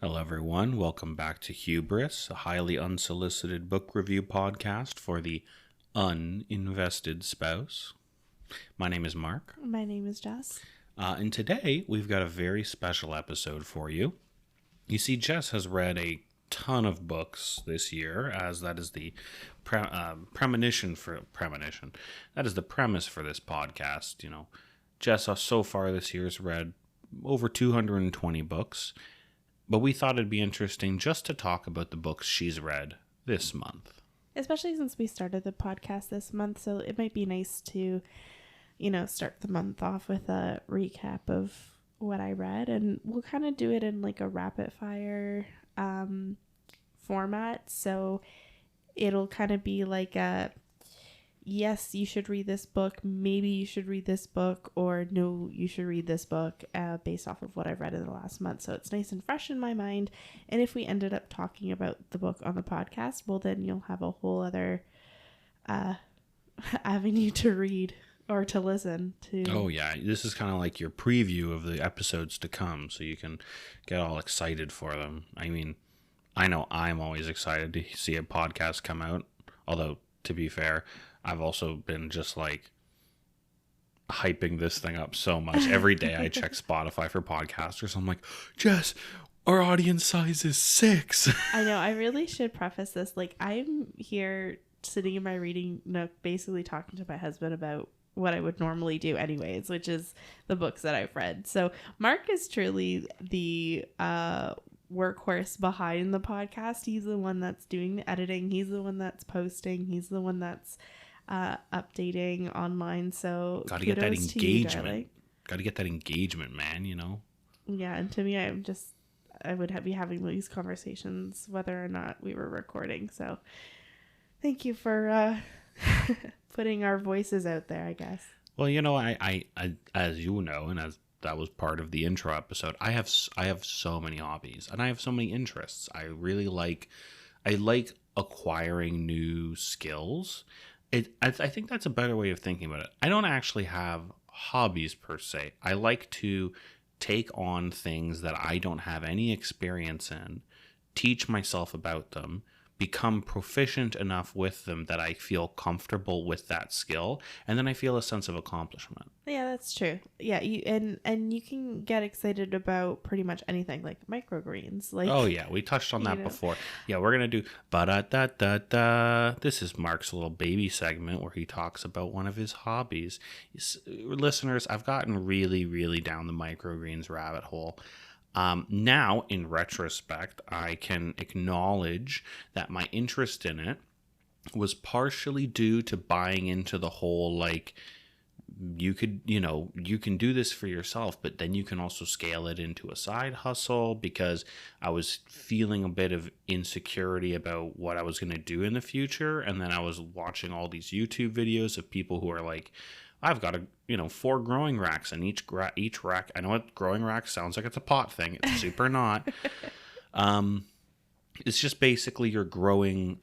Hello, everyone. Welcome back to Hubris, a highly unsolicited book review podcast for the uninvested spouse. My name is Mark. My name is Jess. And today we've got a very special episode for you. You see, Jess has read a ton of books this year, as that is the premonition. That is the premise for this podcast. You know, Jess so far this year has read over 220 books. But we thought it'd be interesting just to talk about the books she's read this month. Especially since we started the podcast this month, so it might be nice to, start the month off with a recap of what I read. And we'll kind of do it in like a rapid fire format. So it'll kind of be like a, yes, you should read this book, maybe you should read this book, or no, you should read this book based off of what I've read in the last month. So it's nice and fresh in my mind. And if we ended up talking about the book on the podcast, well, then you'll have a whole other avenue to read or to listen to. Oh, yeah. This is kind of like your preview of the episodes to come, so you can get all excited for them. I mean, I know I'm always excited to see a podcast come out, although, to be fair, I've also been just like hyping this thing up so much. Every day I check Spotify for podcasters. I'm like, Jess, our audience size is 6. I know. I really should preface this. Like, I'm here sitting in my reading nook, basically talking to my husband about what I would normally do anyways, which is the books that I've read. So Mark is truly the workhorse behind the podcast. He's the one that's doing the editing. He's the one that's posting. He's the one that's updating online. So gotta get that engagement. Gotta get that engagement, man, you know? Yeah, and to me, I would be having these conversations whether or not we were recording. So thank you for putting our voices out there, I guess. Well, you know, I as you know, and as that was part of the intro episode, I have so many hobbies and I have so many interests. I like acquiring new skills. I think that's a better way of thinking about it. I don't actually have hobbies per se. I like to take on things that I don't have any experience in, teach myself about them, become proficient enough with them that I feel comfortable with that skill, and then I feel a sense of accomplishment. Yeah, that's true. Yeah, and you can get excited about pretty much anything, like microgreens. Like, oh yeah, we touched on that before. Yeah, we're gonna do ba-da-da-da-da. This is Mark's little baby segment where he talks about one of his hobbies. Listeners, I've gotten really, really down the microgreens rabbit hole. Now, in retrospect, I can acknowledge that my interest in it was partially due to buying into the whole, like, you can do this for yourself, but then you can also scale it into a side hustle, because I was feeling a bit of insecurity about what I was going to do in the future. And then I was watching all these YouTube videos of people who are like, I've got 4 growing racks, and each rack, I know what growing rack sounds like, it's a pot thing. It's super not. It's just basically you're growing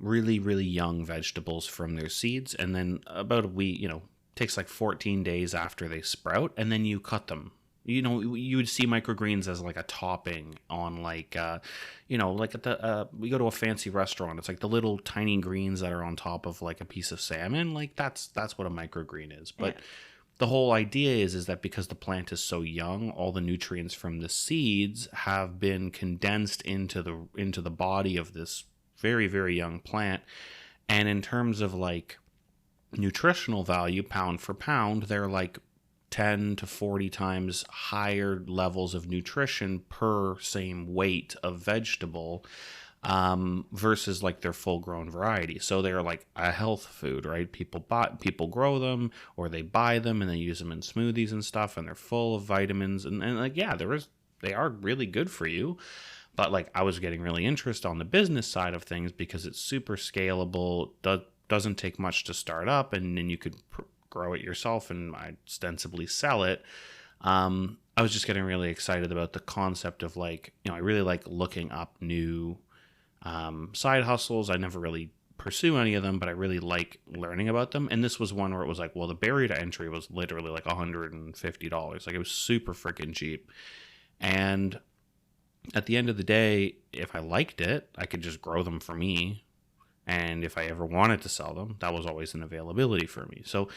really, really young vegetables from their seeds, and then about a week, takes like 14 days after they sprout, and then you cut them. You would see microgreens as like a topping on like at the we go to a fancy restaurant. It's like the little tiny greens that are on top of like a piece of salmon. Like that's what a microgreen is. But the whole idea is that because the plant is so young, all the nutrients from the seeds have been condensed into the body of this very, very young plant. And in terms of like nutritional value, pound for pound, they're like 10 to 40 times higher levels of nutrition per same weight of vegetable versus like their full grown variety. So they're like a health food, right? People grow them, or they buy them and they use them in smoothies and stuff, and they're full of vitamins and like, yeah, they are really good for you. But like, I was getting really interested on the business side of things because it's super scalable, doesn't take much to start up, and then you could grow it yourself and ostensibly sell it. I was just getting really excited about the concept of like, I really like looking up new side hustles. I never really pursue any of them, but I really like learning about them. And this was one where it was like, well, the barrier to entry was literally like $150. Like, it was super freaking cheap. And at the end of the day, if I liked it, I could just grow them for me. And if I ever wanted to sell them, that was always an availability for me. So,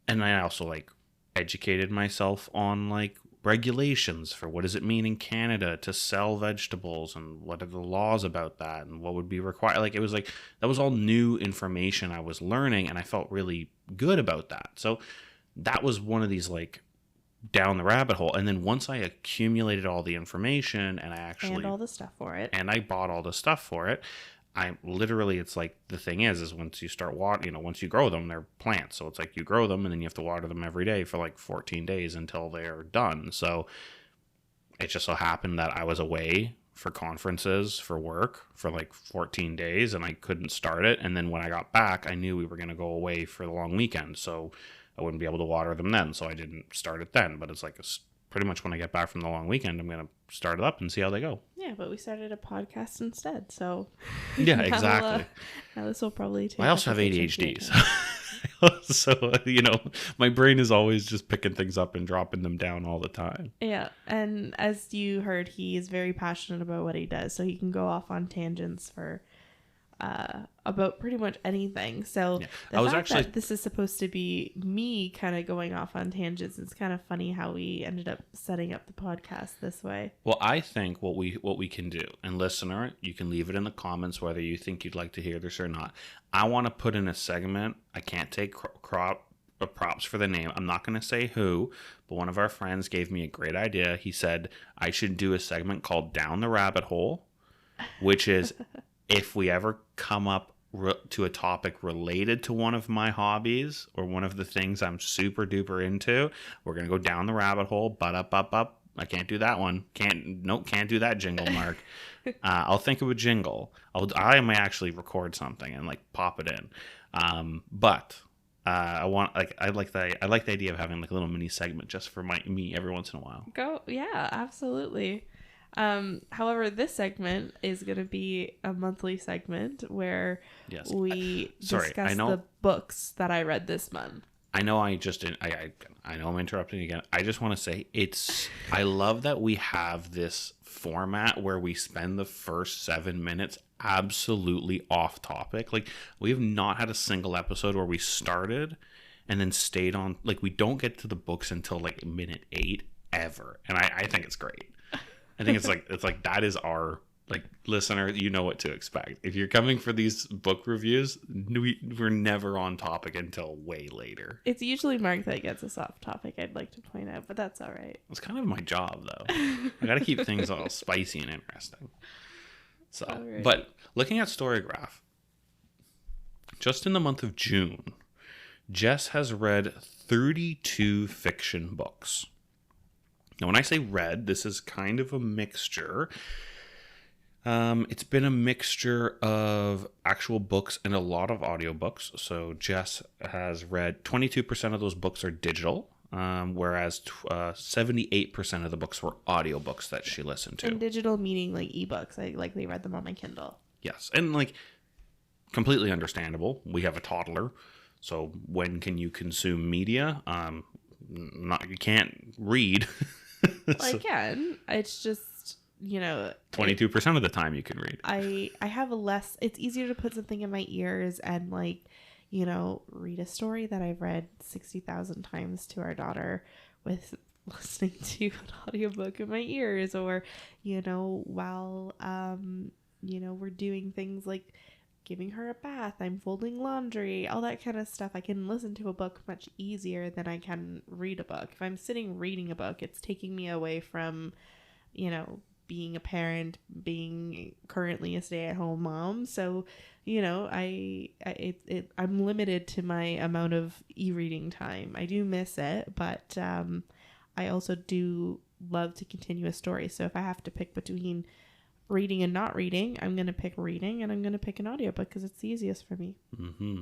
and I also like educated myself on like regulations for what does it mean in Canada to sell vegetables and what are the laws about that and what would be required. Like it was like that was all new information I was learning, and I felt really good about that. So that was one of these like down the rabbit hole. And then once I accumulated all the information and I actually and all the stuff for it, and I bought all the stuff for it, I literally, it's like the thing is once you start once you grow them, they're plants. So it's like you grow them and then you have to water them every day for like 14 days until they're done. So it just so happened that I was away for conferences for work for like 14 days and I couldn't start it. And then when I got back, I knew we were going to go away for the long weekend. So I wouldn't be able to water them then. So I didn't start it then. But it's like pretty much when I get back from the long weekend, I'm going to start it up and see how they go. Yeah, but we started a podcast instead, so yeah, exactly. Now this will probably take. I also have ADHD, so my brain is always just picking things up and dropping them down all the time. Yeah, and as you heard, he is very passionate about what he does, so he can go off on tangents for about pretty much anything. So yeah. the fact that this is supposed to be me kind of going off on tangents, it's kind of funny how we ended up setting up the podcast this way. Well, I think what we can do, and listener, you can leave it in the comments whether you think you'd like to hear this or not. I want to put in a segment. I can't take props for the name. I'm not going to say who, but one of our friends gave me a great idea. He said I should do a segment called Down the Rabbit Hole, which is if we ever come up to a topic related to one of my hobbies or one of the things I'm super duper into, we're going to go down the rabbit hole, butt up. I can't do that one. Can't do that jingle, Mark. I'll think of a jingle. I might actually record something and like pop it in. But I like the idea of having like a little mini segment just for me every once in a while. Yeah, absolutely. However, this segment is going to be a monthly segment where we discuss the books that I read this month. I know I know I'm interrupting again. I just want to say I love that we have this format where we spend the first 7 minutes absolutely off topic. Like we have not had a single episode where we started and then stayed on, like we don't get to the books until like minute 8 ever. And I think it's great. I think it's like that is our like listener, you know what to expect. If you're coming for these book reviews, we're never on topic until way later. It's usually Mark that gets us off topic, I'd like to point out, but that's all right. It's kind of my job though. I got to keep things all spicy and interesting. So, right. But looking at Storygraph, just in the month of June, Jess has read 32 fiction books. Now, when I say read, this is kind of a mixture. It's been a mixture of actual books and a lot of audiobooks. So Jess has read 22% of those books are digital, whereas 78% of the books were audiobooks that she listened to. And digital meaning like ebooks. I likely read them on my Kindle. Yes, and like completely understandable. We have a toddler, so when can you consume media? You can't read. Well, I can. It's just, 22% of the time you can read. I have it's easier to put something in my ears and like, read a story that I've read 60,000 times to our daughter with listening to an audiobook in my ears, or, while, we're doing things like giving her a bath, I'm folding laundry, all that kind of stuff. I can listen to a book much easier than I can read a book. If I'm sitting reading a book, it's taking me away from, being a parent, being currently a stay-at-home mom. So, I'm limited to my amount of e-reading time. I do miss it, but I also do love to continue a story. So if I have to pick between reading and not reading, I'm going to pick reading, and I'm going to pick an audiobook because it's the easiest for me. Mm-hmm.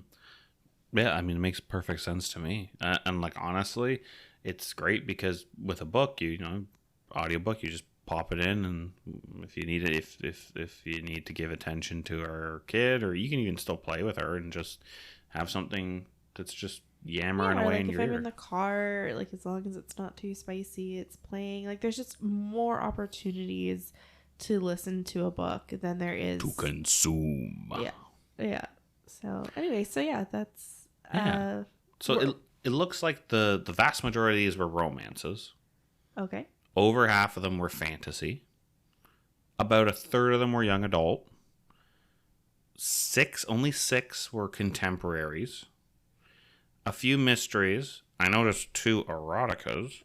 Yeah, I mean, it makes perfect sense to me. And like, honestly, it's great because with a book, audiobook, you just pop it in, and if you need it, if you need to give attention to our kid, or you can even still play with her and just have something that's just yammering away like in your ear. If I'm ear. in the car, like as long as it's not too spicy, it's playing. Like there's just more opportunities to listen to a book than there is to consume. Yeah. So anyway, that's So it looks like the vast majority of these were romances. okay. Over half of them were fantasy. About a third of them were young adult. Only six were contemporaries. A few mysteries. I noticed 2 eroticas.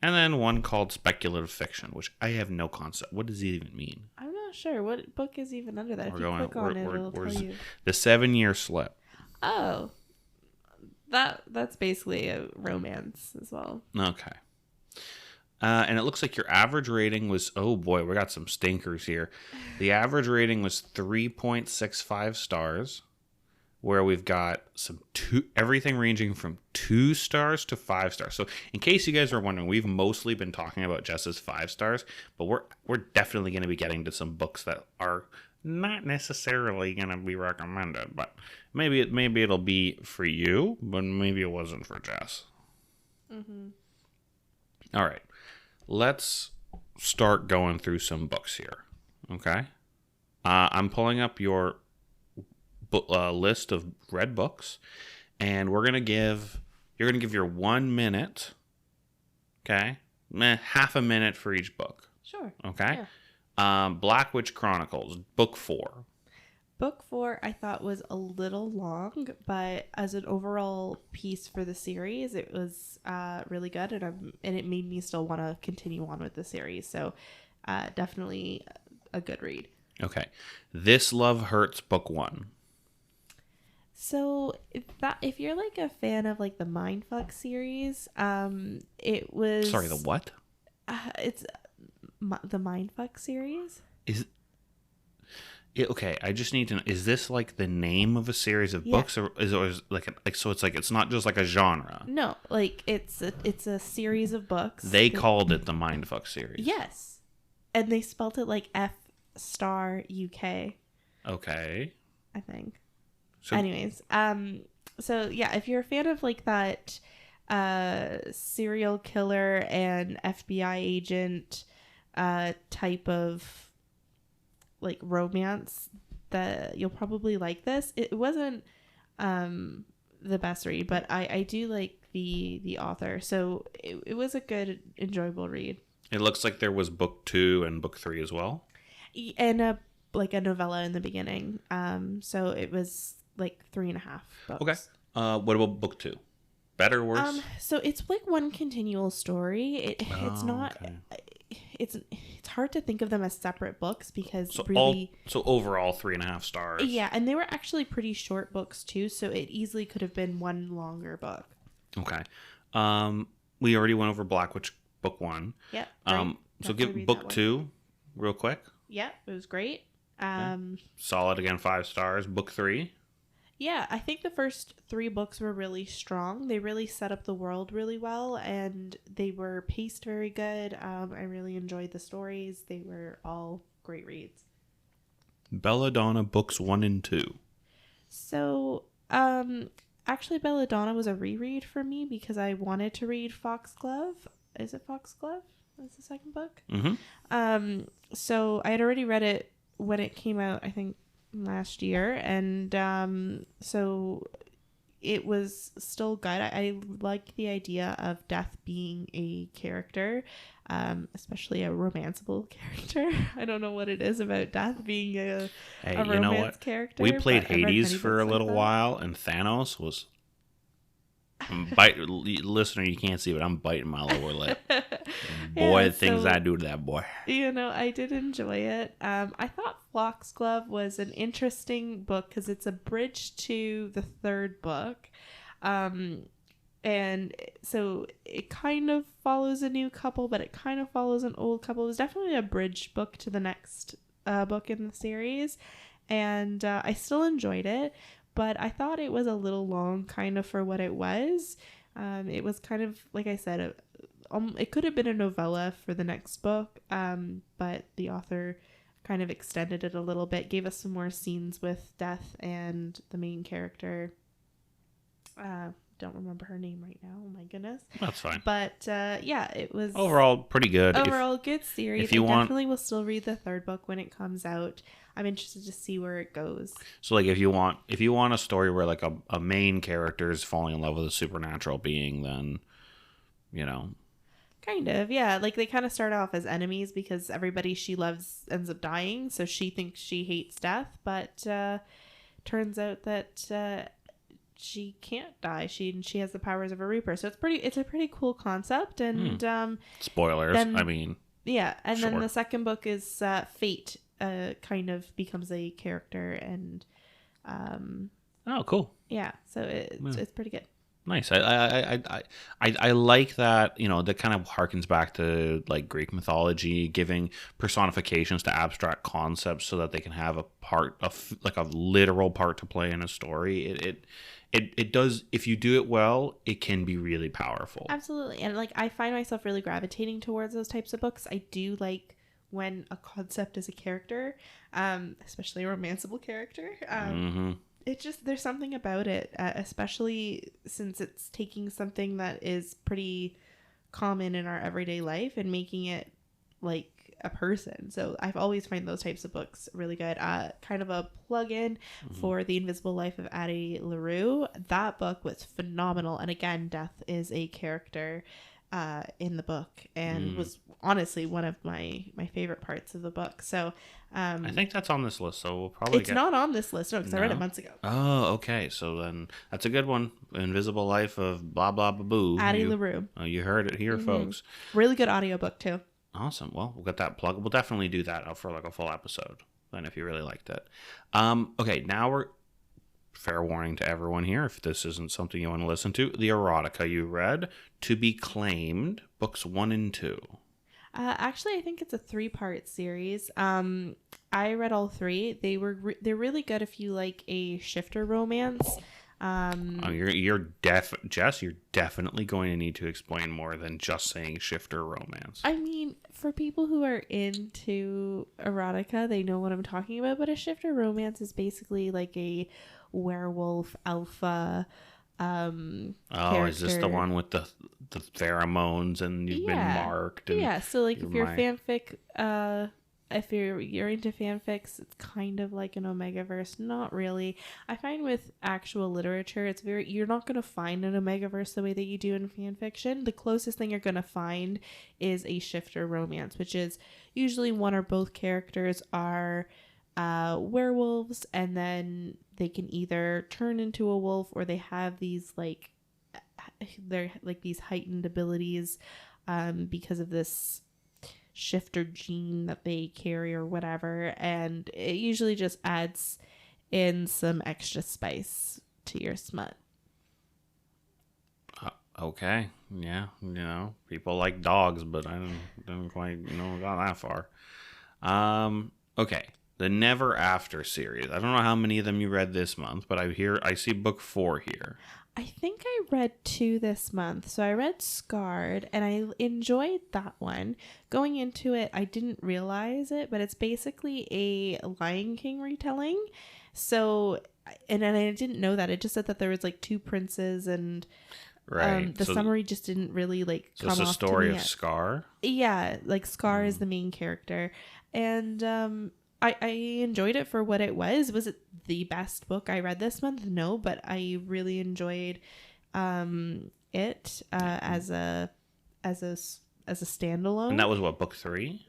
And then one called speculative fiction, which I have no concept. What does it even mean? I'm not sure. What book is even under that? If you click on it, it'll tell you. The 7-Year Slip. Oh. That's basically a romance as well. Okay. And it looks like your average rating was, oh boy, we got some stinkers here. The average rating was 3.65 stars, where we've got everything ranging from 2 stars to 5 stars. So in case you guys are wondering, we've mostly been talking about Jess's 5 stars, but we're definitely going to be getting to some books that are not necessarily going to be recommended, but maybe it'll be for you, but maybe it wasn't for Jess. Mm-hmm. All right. Let's start going through some books here. Okay. I'm pulling up your list of read books, and you're gonna give your 1 minute. Okay. Half a minute for each book. Sure. Okay. Yeah. Black Witch Chronicles, book 4. Book 4 I thought was a little long, but as an overall piece for the series, it was really good, and it made me still want to continue on with the series. So definitely a good read. Okay. This Love Hurts, book 1. So if you're like a fan of like the Mindfuck series, it was Sorry, the what? It's the Mindfuck series. Okay, I just need to know, is this like the name of a series of books, or is it so it's like it's not just like a genre? No, like it's a series of books. They called it the Mindfuck series. Yes. And they spelt it like F*UK. Okay. I think. So, anyways, so yeah, if you're a fan of like that serial killer and FBI agent type of like romance, that you'll probably like this. It wasn't the best read, but I do like the author, so it was a good, enjoyable read. it looks like there was book 2 and book 3 as well. And a novella in the beginning. So it was like 3.5 books. Okay. What about book 2? Better, worse? So it's like one continual story. It's not. Okay. It's hard to think of them as separate books because So overall 3.5 stars. Yeah, and they were actually pretty short books too, so it easily could have been one longer book. Okay. We already went over Black Witch book 1. Yeah. So give book 2 real quick. Yeah, it was great. Solid again, 5 stars. Book 3. Yeah, I think the first 3 books were really strong. They really set up the world really well, and they were paced very good. I really enjoyed the stories. They were all great reads. Belladonna books 1 and 2. So, actually, Belladonna was a reread for me because I wanted to read Foxglove. Is it Foxglove? That's the second book. Mm-hmm. So I had already read it when it came out, I think last year, and so it was still good. I like the idea of death being a character, especially a romanceable character. I don't know what it is about death being a romance character. We played Hades for a little while, and Thanos was listener, you can't see, but I'm biting my lower lip. Boy, things I do to that boy. I did enjoy it. I thought Foxglove was an interesting book because it's a bridge to the third book. And so it kind of follows a new couple, but it kind of follows an old couple. It was definitely a bridge book to the next book in the series. And I still enjoyed it. But I thought it was a little long kind of for what it was. It was kind of, like I said, it could have been a novella for the next book, but the author kind of extended it a little bit, gave us some more scenes with Death and the main character. don't remember her name right now. Oh my goodness. That's fine. But yeah, it was Overall, pretty good. overall good series. If you definitely will still read the third book when it comes out. I'm interested to see where it goes. So like if you want a story where like a main character is falling in love with a supernatural being, then Kind of, yeah. Like they kind of start off as enemies because everybody she loves ends up dying, so she thinks she hates death, but turns out that she can't die. She has the powers of a reaper. So it's a pretty cool concept. And spoilers. Yeah, and sure. then the second book is Fate. Kind of becomes a character, and oh, cool. Yeah, so it's pretty good. Nice. I like that, that kind of harkens back to like Greek mythology, giving personifications to abstract concepts so that they can have a literal part to play in a story. It does, if you do it well, it can be really powerful. Absolutely. And like I find myself really gravitating towards those types of books. I do like when a concept is a character, especially a romanceable character. It just, there's something about it, especially since it's taking something that is pretty common in our everyday life and making it like a person. So I've always find those types of books really good. Kind of a plug-in for The Invisible Life of Addie LaRue. That book was phenomenal. And again, death is a character in the book and was honestly one of my favorite parts of the book. So I think that's on this list, so we'll probably it's not on this list, no, because I read it months ago. Oh, okay. So then that's a good one. Invisible Life of blah blah blah boo. Addie LaRue. You heard it here, folks. Really good audiobook too. Awesome. Well, we'll get that plug. We'll definitely do that for like a full episode then if you really liked it. Okay, now we're fair warning to everyone here, if this isn't something you want to listen to, the erotica you read, To Be Claimed, books 1 and 2. Actually, I think it's a 3-part series. I read all 3. They're really good if you like a shifter romance. Jess, you're definitely going to need to explain more than just saying shifter romance. I mean, for people who are into erotica, they know what I'm talking about, but a shifter romance is basically like a werewolf alpha character. Is this the one with the pheromones and you've been marked? And yeah, so like if you're fanfic, if you're into fanfics, it's kind of like an Omegaverse. Not really. I find with actual literature, you're not going to find an Omegaverse the way that you do in fanfiction. The closest thing you're going to find is a shifter romance, which is usually one or both characters are werewolves, and then they can either turn into a wolf or they have these they're like these heightened abilities because of this shifter gene that they carry or whatever, and it usually just adds in some extra spice to your smut. Okay, yeah, people like dogs, but I didn't quite got that far. Okay, the Never After series. I don't know how many of them you read this month, but I see book 4 here. I think I read 2 this month. So I read Scarred, and I enjoyed that one. Going into it, I didn't realize it, but it's basically a Lion King retelling. So, and I didn't know that. It just said that there was like 2 princes, and the summary just didn't really come off. So it's a story of Scar? Yeah, like Scar is the main character. And I enjoyed it for what it was. Was it the best book I read this month? No, but I really enjoyed it as a standalone. And that was what, book 3?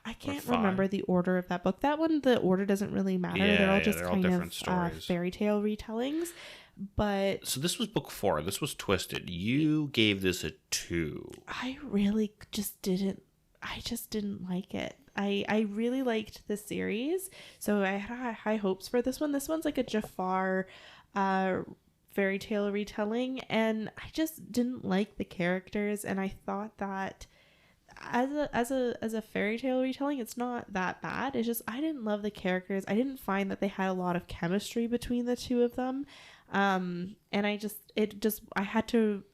I can't remember the order of that book. That one, the order doesn't really matter. They're all just kind of fairy tale retellings. But so this was book 4. This was Twisted. You gave this a 2. I really just didn't. I just didn't like it. I really liked the series, so I had high hopes for this one. This one's like a Jafar fairy tale retelling, and I just didn't like the characters, and I thought that as a fairy tale retelling, it's not that bad. It's just I didn't love the characters. I didn't find that they had a lot of chemistry between the two of them. And I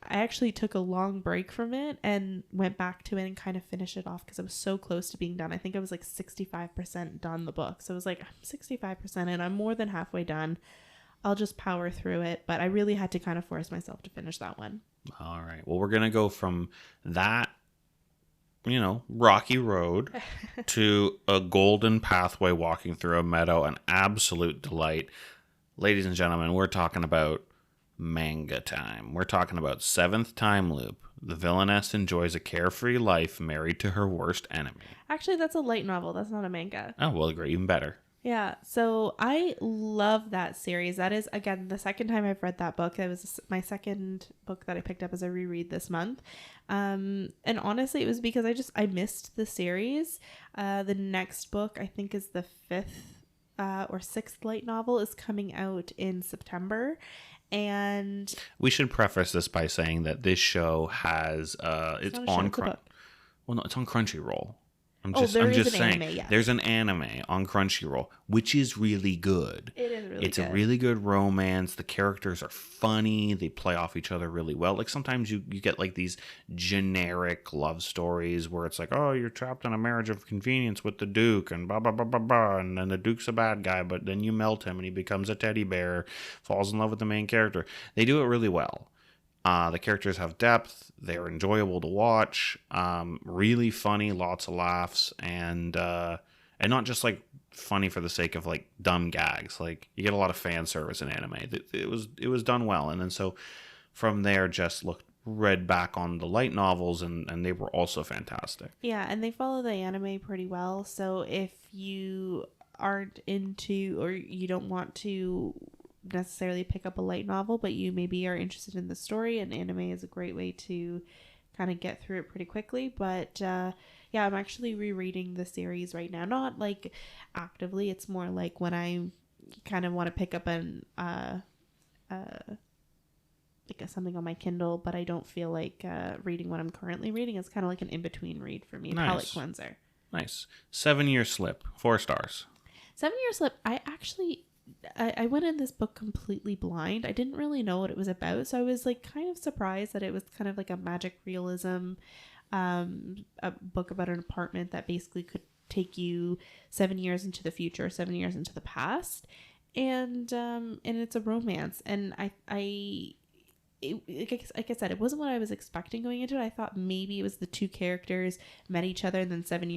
actually took a long break from it and went back to it and kind of finished it off because I was so close to being done. I think I was like 65% done the book. So I was like, I'm 65% and I'm more than halfway done. I'll just power through it. But I really had to kind of force myself to finish that one. All right. Well, we're going to go from that, rocky road to a golden pathway walking through a meadow, an absolute delight. Ladies and gentlemen, we're talking about manga time. We're talking about Seventh Time Loop. The villainess enjoys a carefree life married to her worst enemy. Actually, that's a light novel. That's not a manga. Oh, well, great. Even better. Yeah, so I love that series. That is, again, the second time I've read that book. It was my second book that I picked up as a reread this month. And honestly, it was because I missed the series. The next book, I think, is the fifth or sixth light novel, is coming out in September. And we should preface this by saying that this show has it's on Crunchyroll. I'm just saying anime, yes. There's an anime on Crunchyroll, which is really good. It is really It's good. a really good romance. The characters are funny. They play off each other really well. Like sometimes you get like these generic love stories where it's like, oh, you're trapped in a marriage of convenience with the Duke and blah, blah, blah, blah, blah. And then the Duke's a bad guy, but then you melt him and he becomes a teddy bear, falls in love with the main character. They do it really well. The characters have depth. They're enjoyable to watch. Really funny, lots of laughs, and not just like funny for the sake of like dumb gags. Like you get a lot of fan service in anime. It was done well, and then so from there, Jess read back on the light novels, and they were also fantastic. Yeah, and they follow the anime pretty well. So if you aren't into or you don't want to necessarily pick up a light novel, but you maybe are interested in the story, and anime is a great way to kind of get through it pretty quickly. But yeah, I'm actually rereading the series right now, not like actively. It's more like when I kind of want to pick up something on my Kindle, but I don't feel like reading what I'm currently reading. It's kind of like an in-between read for me. Nice. Palate cleanser. Nice. 7 Year Slip, 4 stars. 7 Year Slip, I went in this book completely blind. I didn't really know what it was about, so I was like kind of surprised that it was kind of like a magic realism a book about an apartment that basically could take you 7 years into the future, 7 years into the past, and it's a romance. And like I said, it wasn't what I was expecting going into it. I thought maybe it was the two characters met each other and then 7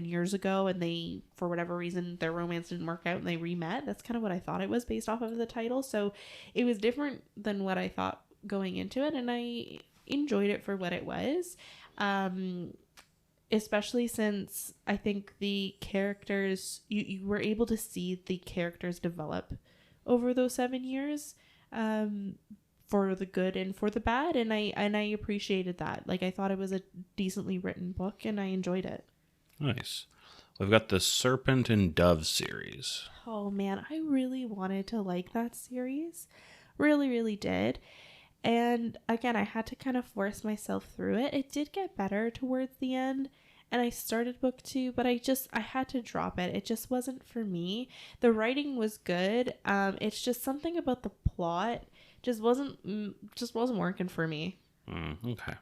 years ago, and they, for whatever reason, their romance didn't work out and they re-met. That's kind of what I thought it was based off of the title. So it was different than what I thought going into it, and I enjoyed it for what it was. Especially since I think the characters, you were able to see the characters develop over those 7 years. For the good and for the bad, and I appreciated that. Like, I thought it was a decently written book, and I enjoyed it. Nice. We've got the Serpent and Dove series. Oh man, I really wanted to like that series. Really, really did. And again, I had to kind of force myself through it. It did get better towards the end, and I started book 2, but I had to drop it. It just wasn't for me. The writing was good. It's just something about the plot just wasn't working for me. Okay.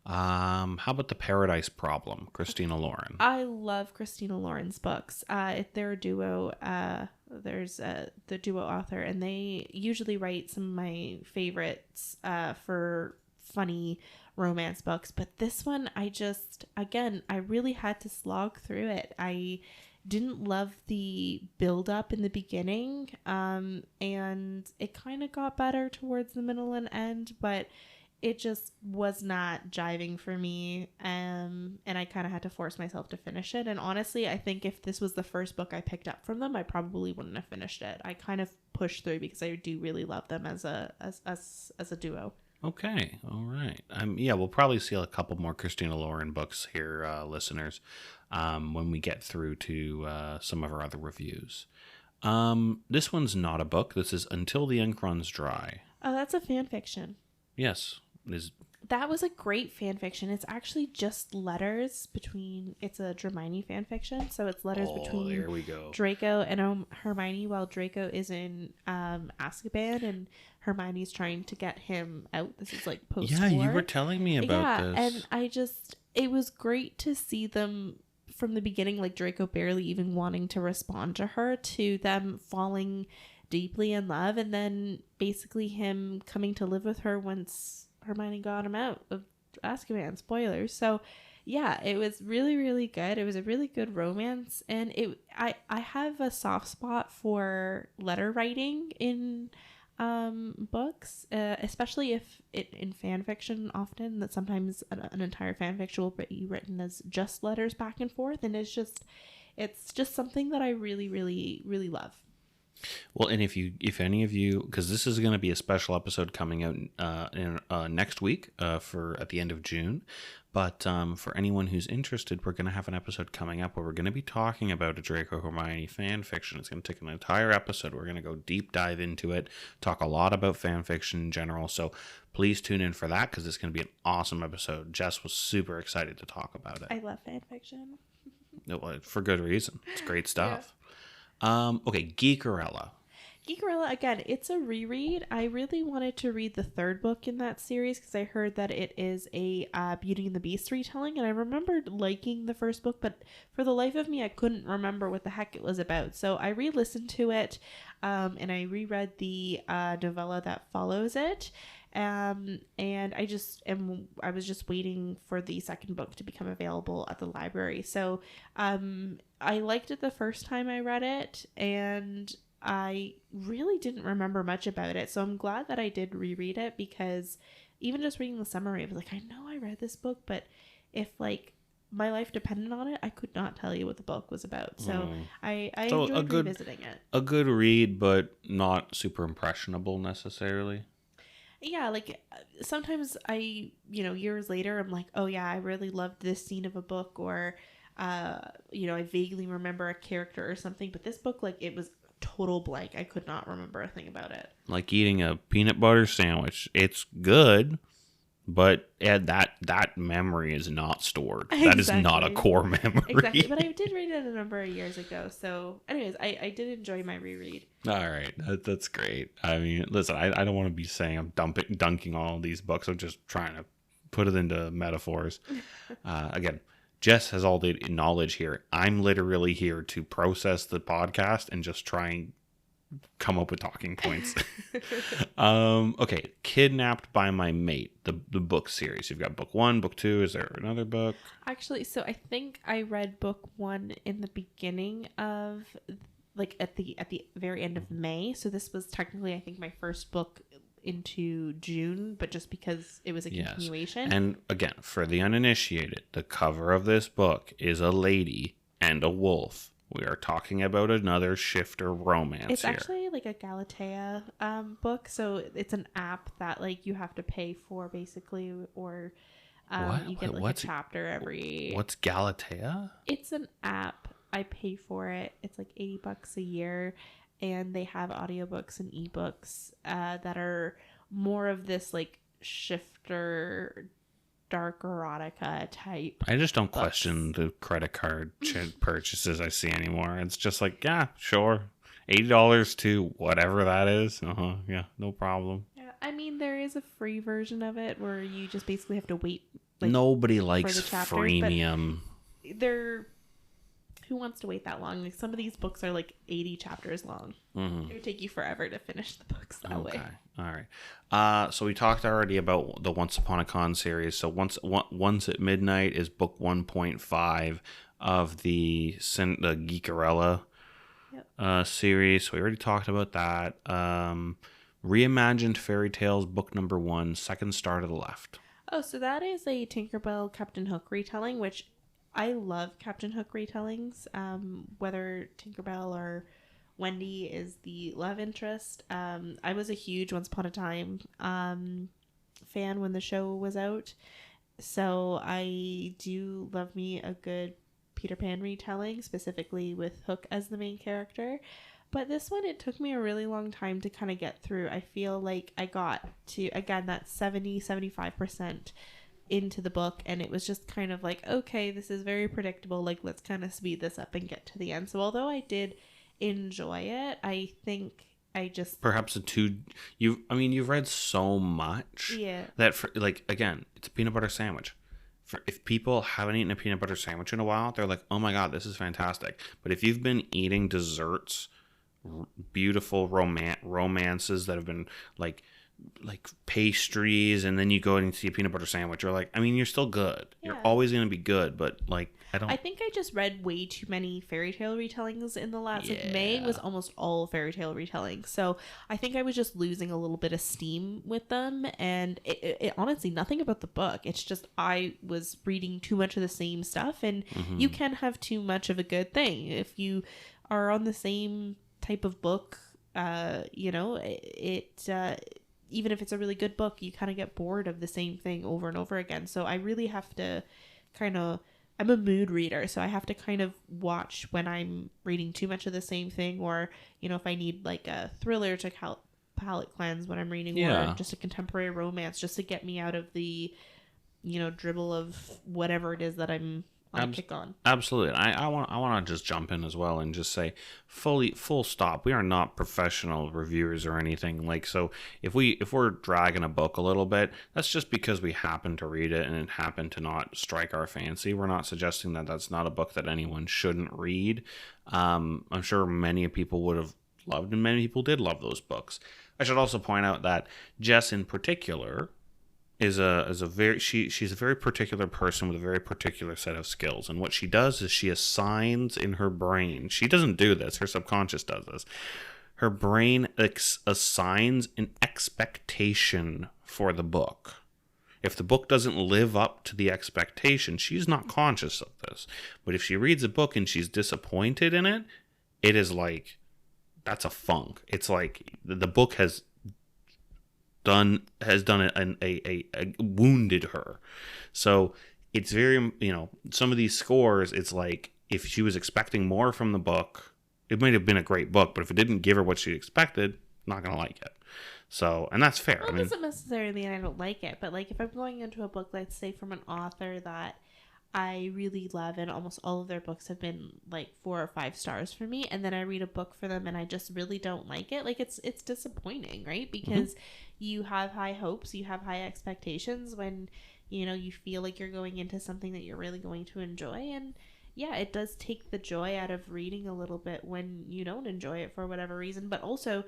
How about The Paradise Problem, Christina Lauren? I love Christina Lauren's books. They're a duo. There's the duo author, and they usually write some of my favorites for funny romance books. But this one, I really had to slog through it. I didn't love the build up in the beginning, and it kind of got better towards the middle and end, but it just was not jiving for me, and I kind of had to force myself to finish it. And honestly, I think if this was the first book I picked up from them, I probably wouldn't have finished it. I kind of pushed through because I do really love them as a duo. Okay, all right. Yeah, we'll probably see a couple more Christina Lauren books here, listeners, when we get through to some of our other reviews. This one's not a book. This is Until the Ink Runs Dry. Oh, that's a fan fiction. Yes. That was a great fan fiction. It's actually just letters between. It's a Hermione fan fiction, so it's letters between there we go. Draco and Hermione while Draco is in Azkaban, and Hermione's trying to get him out. This is like post-war. Yeah, you were telling me about this. And it was great to see them from the beginning, like Draco barely even wanting to respond to her, to them falling deeply in love, and then basically him coming to live with her once Hermione got him out of Azkaban. Spoilers. So yeah, it was really, really good. It was a really good romance, and I have a soft spot for letter writing in books, especially if it in fan fiction. Often that sometimes an entire fan fiction will be written as just letters back and forth, and it's just something that I really, really, really love. Well, and if any of you, because this is going to be a special episode coming out next week for at the end of June, but for anyone who's interested, we're going to have an episode coming up where we're going to be talking about a Draco Hermione fan fiction. It's going to take an entire episode. We're going to go deep dive into it, talk a lot about fan fiction in general. So please tune in for that because it's going to be an awesome episode. Jess was super excited to talk about it. I love fan fiction. For good reason. It's great stuff. Okay, Geekerella. Geekerella, again, it's a reread. I really wanted to read the third book in that series because I heard that it is a Beauty and the Beast retelling, and I remembered liking the first book, but for the life of me, I couldn't remember what the heck it was about. So I re-listened to it, and I reread the novella that follows it. And I was just waiting for the second book to become available at the library. So I liked it the first time I read it, and I really didn't remember much about it. So I'm glad that I did reread it, because even just reading the summary, I was like, I know I read this book, but if like my life depended on it, I could not tell you what the book was about. So I enjoyed revisiting it. A good read, but not super impressionable necessarily. Yeah, like sometimes I, years later, I'm like, oh yeah, I really loved this scene of a book, or, I vaguely remember a character or something. But this book, like, it was total blank. I could not remember a thing about it. Like eating a peanut butter sandwich. It's good, but that memory is not stored. Exactly. That is not a core memory. Exactly, but I did read it a number of years ago. So anyways, I did enjoy my reread. All right, that's great. I mean, listen, I don't want to be saying I'm dunking all these books. I'm just trying to put it into metaphors. Again, Jess has all the knowledge here. I'm literally here to process the podcast and just try and come up with talking points. Okay, Kidnapped by My Mate, the book series. You've got book 1, book 2. Is there another book? Actually, so I think I read book 1 in the beginning of, like, at the very end of May. So this was technically, I think, my first book into June, but just because it was a continuation. And again, for the uninitiated, the cover of this book is a lady and a wolf. We are talking about another shifter romance. It's actually like a Galatea book, so it's an app that like you have to pay for basically, or you get like a chapter every. What's Galatea? It's an app. I pay for it. It's like $80 a year, and they have audiobooks and ebooks that are more of this like shifter, dark erotica type. I just don't question the credit card purchases I see anymore. It's just like, yeah, sure, $80 to whatever that is. Yeah, no problem. Yeah, I mean, there is a free version of it where you just basically have to wait. Like, nobody likes freemium. Who wants to wait that long? Like, some of these books are like 80 chapters long. It would take you forever to finish the books that way. All right. So we talked already about the Once Upon a Con series. So Once at Midnight is book 1.5 of the Geekerella series. So we already talked about that. Reimagined Fairy Tales book number 1, Second Star to the Left. Oh, so that is a Tinkerbell Captain Hook retelling, which I love Captain Hook retellings. Whether Tinkerbell or Wendy is the love interest. I was a huge Once Upon a Time fan when the show was out. So I do love me a good Peter Pan retelling, specifically with Hook as the main character. But this one, it took me a really long time to kind of get through. I feel like I got to, again, that 75% into the book, and it was just kind of like, okay, this is very predictable. Like, let's kind of speed this up and get to the end. So although I did enjoy it, I think I just perhaps you've read so much that for, like, again, it's a peanut butter sandwich. If people haven't eaten a peanut butter sandwich in a while, they're like, oh my god, this is fantastic. But if you've been eating desserts beautiful romances that have been like pastries, and then you go and see a peanut butter sandwich. You're like, I mean, you're still good. Yeah. You're always going to be good, but like, I think I just read way too many fairy tale retellings in the last, like May was almost all fairy tale retellings. So I think I was just losing a little bit of steam with them. And it honestly, nothing about the book. It's just, I was reading too much of the same stuff, and you can have too much of a good thing. If you are on the same type of book, you know, even if it's a really good book, you kind of get bored of the same thing over and over again. So I really have to I'm a mood reader, so I have to kind of watch when I'm reading too much of the same thing, or, you know, if I need like a thriller to palate cleanse when I'm reading, or just a contemporary romance just to get me out of the, you know, dribble of whatever it is that I'm on a kick on. Absolutely. I want to just jump in as well and just say full stop. We are not professional reviewers or anything. Like, so if we're dragging a book a little bit, that's just because we happen to read it and it happened to not strike our fancy. We're not suggesting that that's not a book that anyone shouldn't read. I'm sure many people would have loved, and many people did love those books. I should also point out that Jess in particular she's a very particular person with a very particular set of skills, and what she does is she assigns in her brain. She doesn't do this; her subconscious does this. Her brain assigns an expectation for the book. If the book doesn't live up to the expectation, she's not conscious of this. But if she reads a book and she's disappointed in it, it is like, that's a funk. It's like the book has wounded her. So it's very, you know, some of these scores, it's like if she was expecting more from the book, it might have been a great book, but if it didn't give her what she expected, not gonna like it. So, and that's fair. Well, it doesn't necessarily mean I don't like it, but like if I'm going into a book, let's say from an author that I really love, and almost all of their books have been like 4 or 5 stars for me, and then I read a book for them and I just really don't like it, like it's disappointing, right? Because you have high hopes, you have high expectations when, you know, you feel like you're going into something that you're really going to enjoy. And yeah, it does take the joy out of reading a little bit when you don't enjoy it for whatever reason. But also,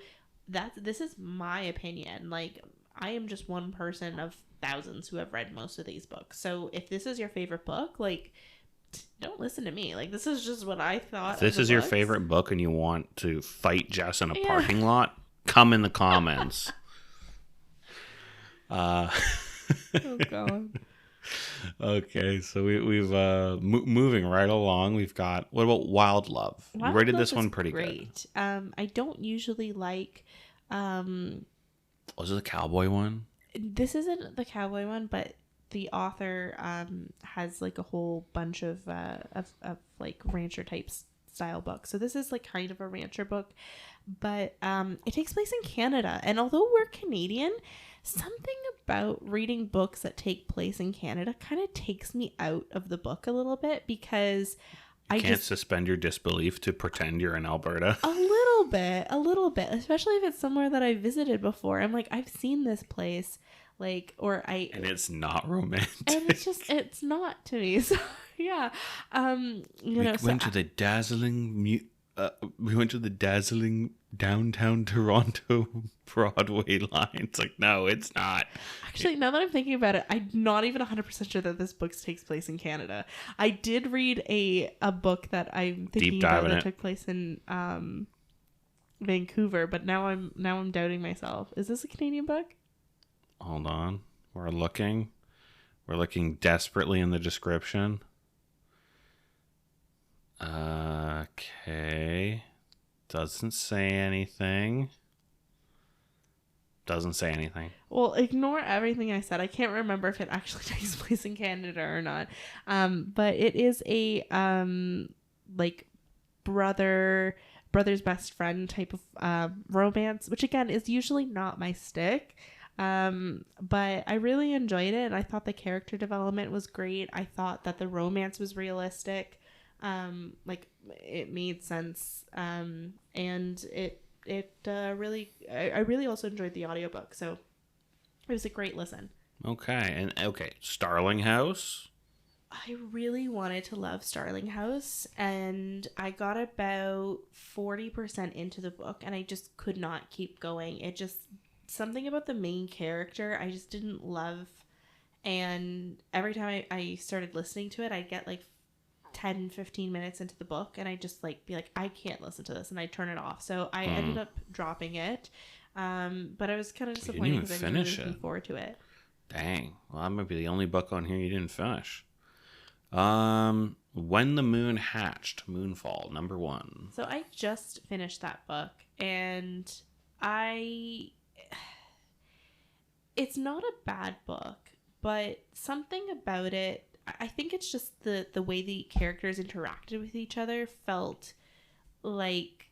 this is my opinion. Like, I am just one person of thousands who have read most of these books. So if this is your favorite book, like, don't listen to me. Like, this is just what I thought. If this is your favorite book and you want to fight Jess in a parking lot, come in the comments. Oh God. Okay, so we've moving right along. We've got, what about Wild Love? You rated this one pretty great. I don't usually like. Was it the cowboy one? This isn't the cowboy one, but the author has like a whole bunch of like rancher type style books. So this is like kind of a rancher book, but it takes place in Canada. And although we're Canadian, something about reading books that take place in Canada kind of takes me out of the book a little bit, because I can't suspend your disbelief to pretend you're in Alberta. A little bit, especially if it's somewhere that I visited before. I'm like, I've seen this place, like, and it's not romantic. And it's not to me. So yeah, we went to the dazzling downtown Toronto Broadway line. It's like, no, it's not. Actually, now that I'm thinking about it, I'm not even 100% sure that this book takes place in Canada. I did read a book that I'm thinking about that took place in Vancouver, but now I'm doubting myself. Is this a Canadian book? Hold on. We're looking desperately in the description. Okay. Doesn't say anything. Well, ignore everything I said. I can't remember if it actually takes place in Canada or not. But it is a like brother's best friend type of romance, which again is usually not my stick. But I really enjoyed it, and I thought the character development was great. I thought that the romance was realistic. Like, it made sense. And it really, I really also enjoyed the audiobook, so it was a great listen. Okay. Starling House. I really wanted to love Starling House, and I got about 40% into the book, and I just could not keep going. It just, something about the main character I just didn't love, and every time I started listening to it, I'd get like 10-15 minutes into the book, and I'd just like be like, I can't listen to this, and I'd turn it off. So I ended up dropping it, but I was kind of disappointed because I was really looking forward to it. Dang. Well, that might be the only book on here you didn't finish. When the Moon Hatched, Moonfall, number 1. So I just finished that book, and it's not a bad book, but something about it, I think it's just the way the characters interacted with each other felt like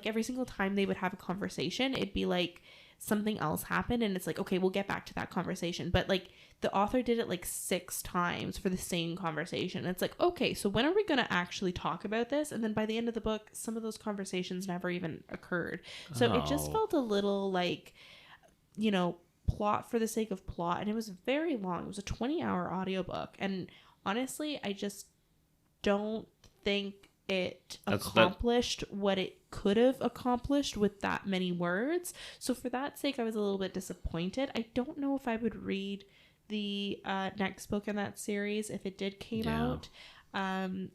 every single time they would have a conversation, it'd be like something else happened, and it's like, okay, we'll get back to that conversation, but like the author did it like 6 times for the same conversation. It's like, okay, so when are we going to actually talk about this? And then by the end of the book, some of those conversations never even occurred. So it just felt a little like, you know, plot for the sake of plot, and it was very long. It was a 20-hour audiobook, and honestly, I just don't think it accomplished what it could have accomplished with that many words. So for that sake, I was a little bit disappointed. I don't know if I would read the next book in that series if it did came out. I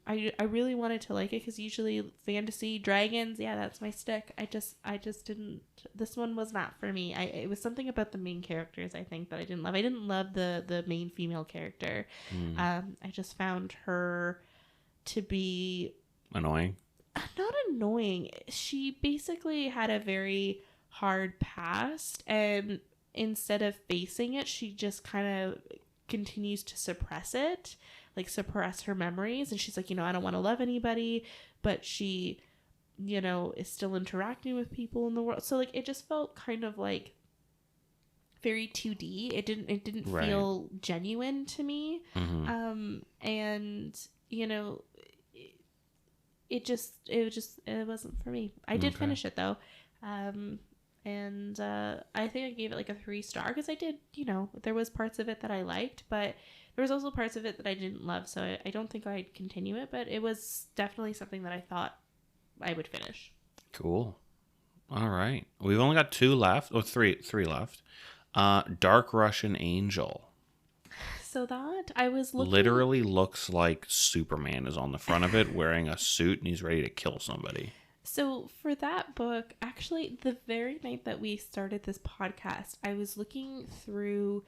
really wanted to like it because usually fantasy, dragons, yeah, that's my stick. I just didn't. This one was not for me. It was something about the main characters, I think, that I didn't love. I didn't love the main female character. I just found her to be annoying. Not annoying. She basically had a very hard past, and instead of facing it, she just kind of continues to suppress it, like suppress her memories. And she's like, I don't want to love anybody, but she, is still interacting with people in the world. So like, it just felt kind of like very 2D. It didn't feel genuine to me. And it wasn't for me. I did finish it though. And I think I gave it like a 3-star because I did, there was parts of it that I liked, but there was also parts of it that I didn't love. So I don't think I'd continue it, but it was definitely something that I thought I would finish. Cool. All right. We've only got 2 left, or three left. Dark Russian Angel. So that I was looking... Literally looks like Superman is on the front of it wearing a suit and he's ready to kill somebody. So for that book, actually, the very night that we started this podcast, I was looking through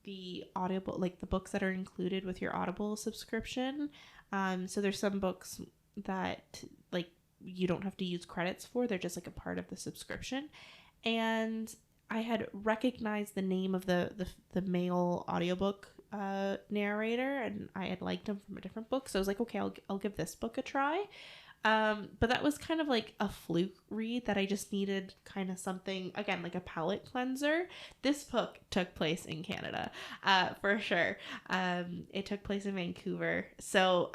the Audible, like the books that are included with your Audible subscription. So there's some books that like you don't have to use credits for. They're just like a part of the subscription. And I had recognized the name of the male audiobook narrator, and I had liked him from a different book. So I was like, okay, I'll give this book a try. But that was kind of like a fluke read that I just needed kind of something, again, like a palate cleanser. This book took place in Canada, for sure. It took place in Vancouver. So,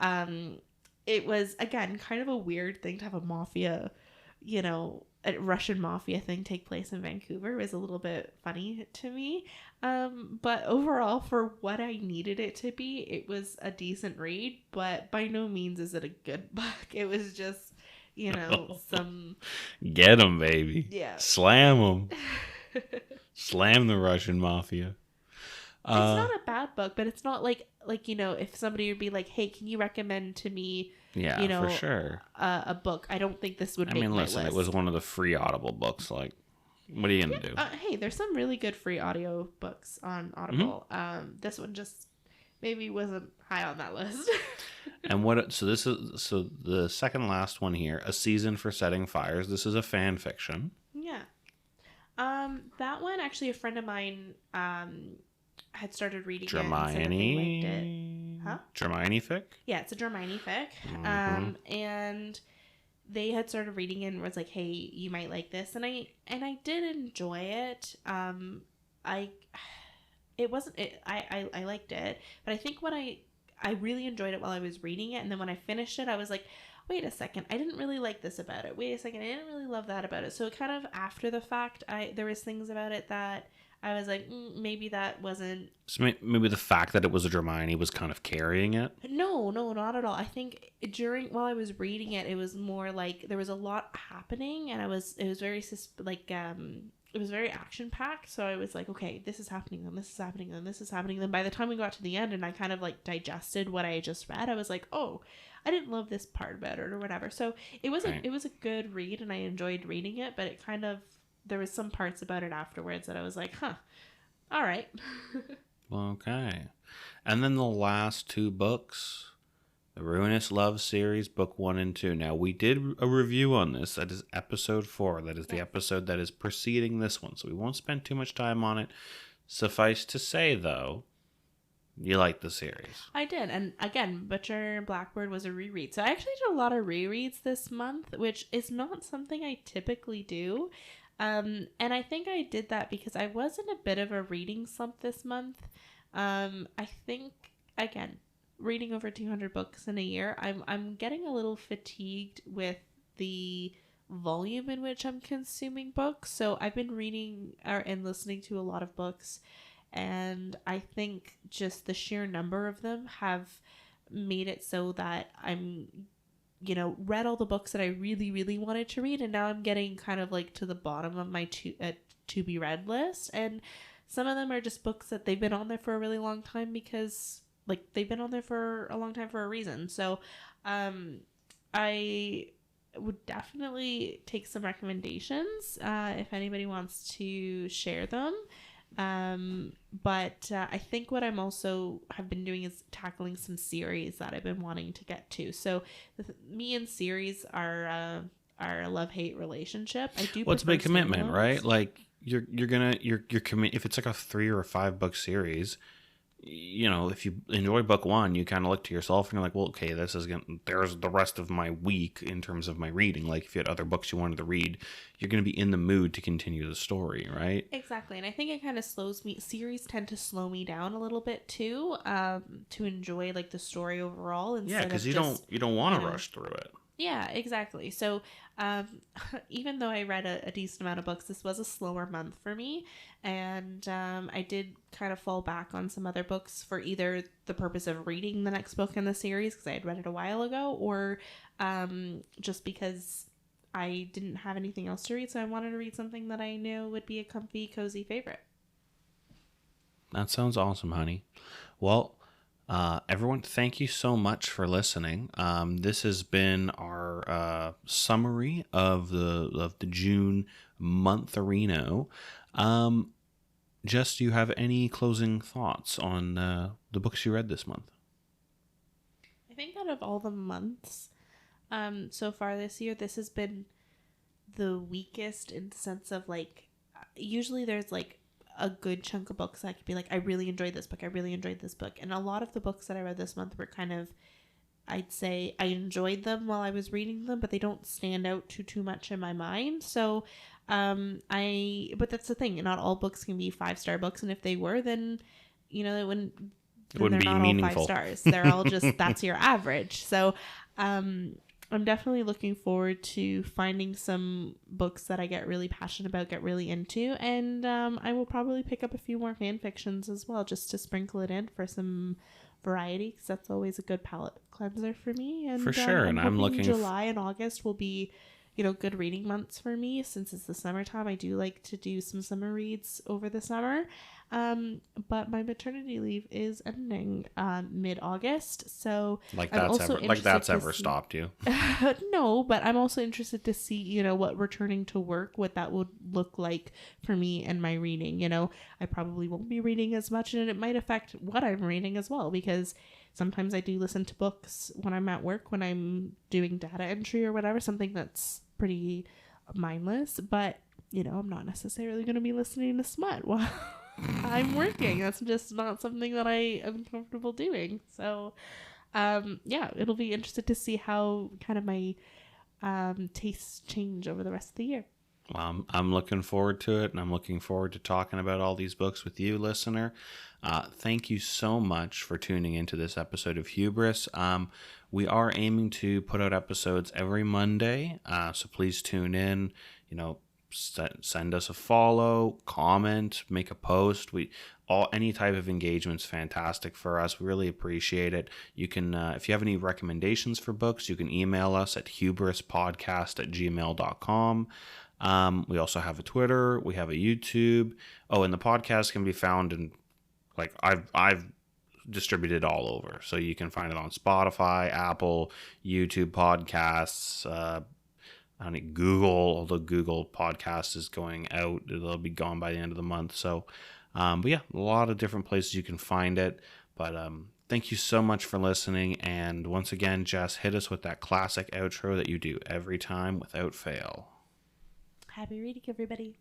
it was, again, kind of a weird thing to have a mafia, a Russian mafia thing take place in Vancouver. It was a little bit funny to me. But overall, for what I needed it to be, it was a decent read, but by no means is it a good book. It was just, some... Get 'em, baby. Yeah. Slam 'em. Slam the Russian mafia. It's not a bad book, but it's not like, if somebody would be like, hey, can you recommend to me, for sure, a book? I don't think this would make my list. It was one of the free Audible books. Like, what are you going to do? Hey, there's some really good free audio books on Audible. Mm-hmm. This one just maybe wasn't high on that list. And so the second last one here, A Season for Setting Fires. This is a fan fiction. Yeah. That one, actually, a friend of mine had started reading it and said that they liked it. Huh? Germani fic? Yeah, it's a Germani fic. Mm-hmm. And they had started reading it and was like, hey, you might like this. And I did enjoy it. I liked it. But I think when I really enjoyed it while I was reading it. And then when I finished it, I was like, wait a second, I didn't really like this about it. Wait a second, I didn't really love that about it. So kind of after the fact, there was things about it that I was like, maybe that wasn't. So maybe the fact that it was a Hermione was kind of carrying it. No, not at all. I think while I was reading it, it was more like there was a lot happening, and it was very it was very action packed. So I was like, okay, this is happening, then this is happening, then this is happening. Then by the time we got to the end, and I kind of like digested what I just read, I was like, oh, I didn't love this part about it or whatever. So it was Right. it was a good read, and I enjoyed reading it. But it kind of there was some parts about it afterwards that I was like, huh, all right. Okay. And then the last two books, the Ruinous Love series, book 1 and 2. Now, we did a review on this. That is episode 4. That is the episode that is preceding this one. So we won't spend too much time on it. Suffice to say, though, you like the series. I did. And again, Butcher and Blackbird was a reread. So I actually did a lot of rereads this month, which is not something I typically do. And I think I did that because I was in a bit of a reading slump this month. I think, again, reading over 200 books in a year, I'm getting a little fatigued with the volume in which I'm consuming books. So I've been reading and listening to a lot of books, and I think just the sheer number of them have made it so that I'm read all the books that I really, really wanted to read, and now I'm getting kind of like to the bottom of my to be read list. And some of them are just books that they've been on there for a really long time because like they've been on there for a long time for a reason. So I would definitely take some recommendations if anybody wants to share them. But I think what I'm also have been doing is tackling some series that I've been wanting to get to. So me and series are a love-hate relationship. I do. Well, it's a big commitment, standalones. right? Like you're commit if it's like a 3 or a 5 book series. If you enjoy book 1, you kind of look to yourself and you're like, well, okay, there's the rest of my week in terms of my reading. Like if you had other books you wanted to read, you're going to be in the mood to continue the story, right? Exactly. And I think it kind of series tend to slow me down a little bit too, to enjoy like the story overall. Yeah, because you don't want to rush through it. Yeah, exactly. So even though I read a decent amount of books, this was a slower month for me. And I did kind of fall back on some other books for either the purpose of reading the next book in the series because I had read it a while ago, or just because I didn't have anything else to read. So I wanted to read something that I knew would be a comfy, cozy favorite. That sounds awesome, honey. Well, everyone, thank you so much for listening. This has been our summary of the June month-arino. Jess, do you have any closing thoughts on the books you read this month? I think out of all the months so far this year, this has been the weakest in the sense of like, usually there's like a good chunk of books I could be like, I really enjoyed this book. I really enjoyed this book. And a lot of the books that I read this month were kind of, I'd say I enjoyed them while I was reading them, but they don't stand out too much in my mind. So, but that's the thing. Not all books can be 5-star books. And if they were, then, it wouldn't It wouldn't be not meaningful. All 5 stars. They're all just, that's your average. So, I'm definitely looking forward to finding some books that I get really passionate about, get really into, and I will probably pick up a few more fan fictions as well, just to sprinkle it in for some variety, because that's always a good palate cleanser for me. And For sure, and I'm looking July and August will be, good reading months for me since it's the summertime. I do like to do some summer reads over the summer. But my maternity leave is ending mid-August, so that's ever stopped you. No, but I'm also interested to see, what returning to work, what that would look like for me and my reading. I probably won't be reading as much, and it might affect what I'm reading as well, because sometimes I do listen to books when I'm at work, when I'm doing data entry or whatever, something that's pretty mindless, but I'm not necessarily going to be listening to smut while I'm working. That's just not something that I am comfortable doing. So it'll be interesting to see how kind of my tastes change over the rest of the year. I'm looking forward to it, and I'm looking forward to talking about all these books with you, listener. Thank you so much for tuning into this episode of Hubris. We are aiming to put out episodes every Monday, so please tune in. send us a follow, comment, make a post. Any type of engagement's fantastic for us. We really appreciate it. You can, if you have any recommendations for books, you can email us at hubrispodcast@gmail.com. We also have a Twitter. We have a YouTube. Oh, and the podcast can be found in, like, I've distributed all over. So you can find it on Spotify, Apple, YouTube podcasts, on Google, although Google podcast is going out. It'll be gone by the end of the month. So, but yeah, a lot of different places you can find it. But thank you so much for listening. And once again, Jess, hit us with that classic outro that you do every time without fail. Happy reading, everybody.